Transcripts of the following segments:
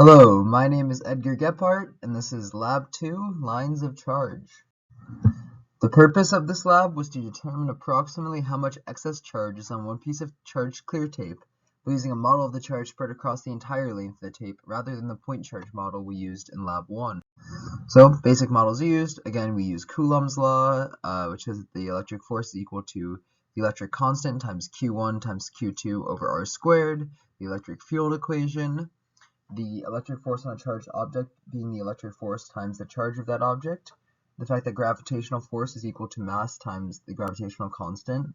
Hello, my name is Edgar Gebhardt, and this is Lab 2, Lines of Charge. The purpose of this lab was to determine approximately how much excess charge is on one piece of charged clear tape by using a model of the charge spread across the entire length of the tape rather than the point charge model we used in Lab 1. So, basic models used. Again, we use Coulomb's law, which says that the electric force is equal to the electric constant times Q1 times Q2 over R squared, the electric field equation, the electric force on a charged object being the electric force times the charge of that object, the fact that gravitational force is equal to mass times the gravitational constant,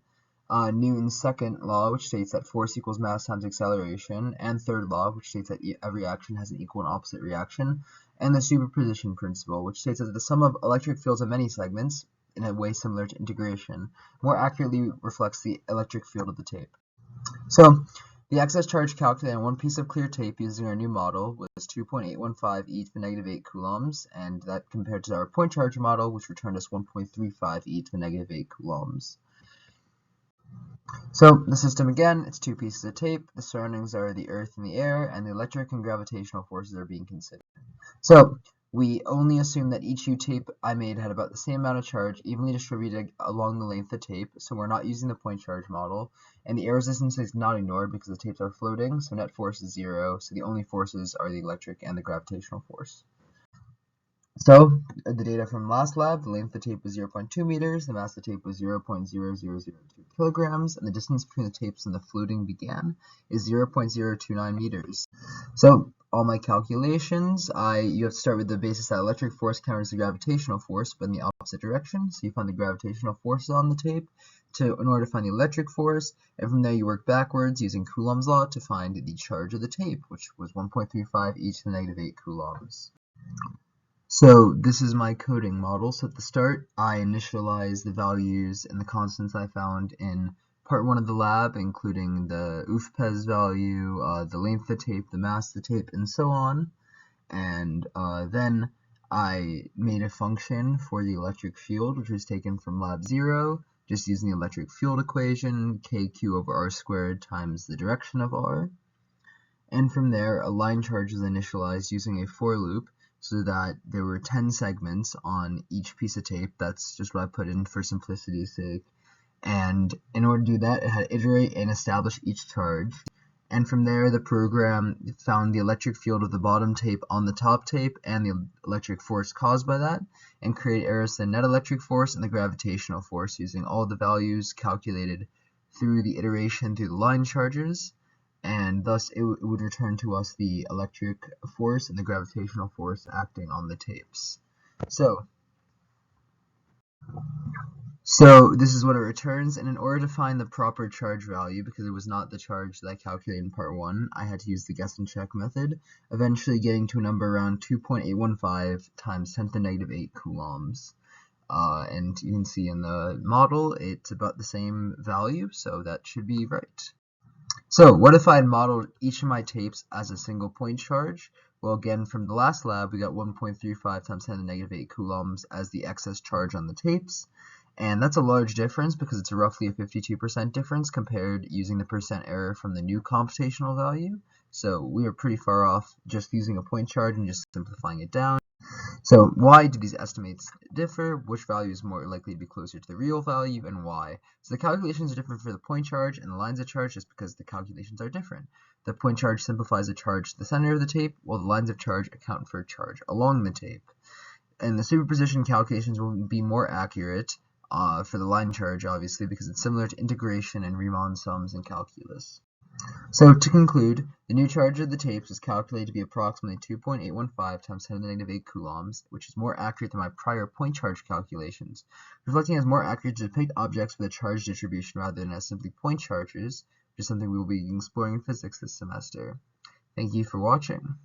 Newton's second law, which states that force equals mass times acceleration, and third law, which states that every action has an equal and opposite reaction, and the superposition principle, which states that the sum of electric fields of many segments, in a way similar to integration, more accurately reflects the electric field of the tape. So, the excess charge calculated on one piece of clear tape using our new model was 2.815 e to the negative 8 coulombs, and that compared to our point charge model, which returned us 1.35 e to the negative 8 coulombs. So the system again, it's two pieces of tape, the surroundings are the earth and the air, and the electric and gravitational forces are being considered. So we only assume that each U-tape I made had about the same amount of charge evenly distributed along the length of the tape, so we're not using the point charge model, and the air resistance is not ignored because the tapes are floating, so net force is 0, so the only forces are the electric and the gravitational force. So the data from last lab, the length of the tape was 0.2 meters, the mass of the tape was 0.0002 kilograms, and the distance between the tapes and the floating began is 0.029 meters. So all my calculations, you have to start with the basis that electric force counters the gravitational force, but in the opposite direction. So you find the gravitational forces on the tape in order to find the electric force, and from there you work backwards using Coulomb's law to find the charge of the tape, which was 1.35 e to the negative 8 coulombs. So this is my coding model. So at the start, I initialize the values and the constants I found in part 1 of the lab, including the UFPES value, the length of the tape, the mass of the tape, and so on. And then I made a function for the electric field, which was taken from lab 0, just using the electric field equation, kq over r squared times the direction of r. And from there, a line charge is initialized using a for loop, so that there were 10 segments on each piece of tape. That's just what I put in for simplicity's sake. And in order to do that, it had to iterate and establish each charge. And from there, the program found the electric field of the bottom tape on the top tape and the electric force caused by that, and create errors to the net electric force and the gravitational force using all the values calculated through the iteration through the line charges. And thus it would return to us the electric force and the gravitational force acting on the tapes. So this is what it returns, and in order to find the proper charge value, because it was not the charge that I calculated in part 1, I had to use the guess and check method, eventually getting to a number around 2.815 times 10 to the negative 8 coulombs. And you can see in the model it's about the same value, so that should be right. So what if I had modeled each of my tapes as a single point charge? Well, again, from the last lab, we got 1.35 times 10 to the negative 8 coulombs as the excess charge on the tapes. And that's a large difference because it's roughly a 52% difference compared using the percent error from the new computational value. So we are pretty far off just using a point charge and just simplifying it down. So why do these estimates differ? Which value is more likely to be closer to the real value, and why? So the calculations are different for the point charge and the lines of charge just because the calculations are different. The point charge simplifies the charge to the center of the tape, while the lines of charge account for charge along the tape. And the superposition calculations will be more accurate for the line charge, obviously, because it's similar to integration and Riemann sums in calculus. So to conclude, the new charge of the tapes is calculated to be approximately 2.815 times 10 to the negative 8 coulombs, which is more accurate than my prior point charge calculations, reflecting as more accurate to depict objects with a charge distribution rather than as simply point charges, which is something we will be exploring in physics this semester. Thank you for watching.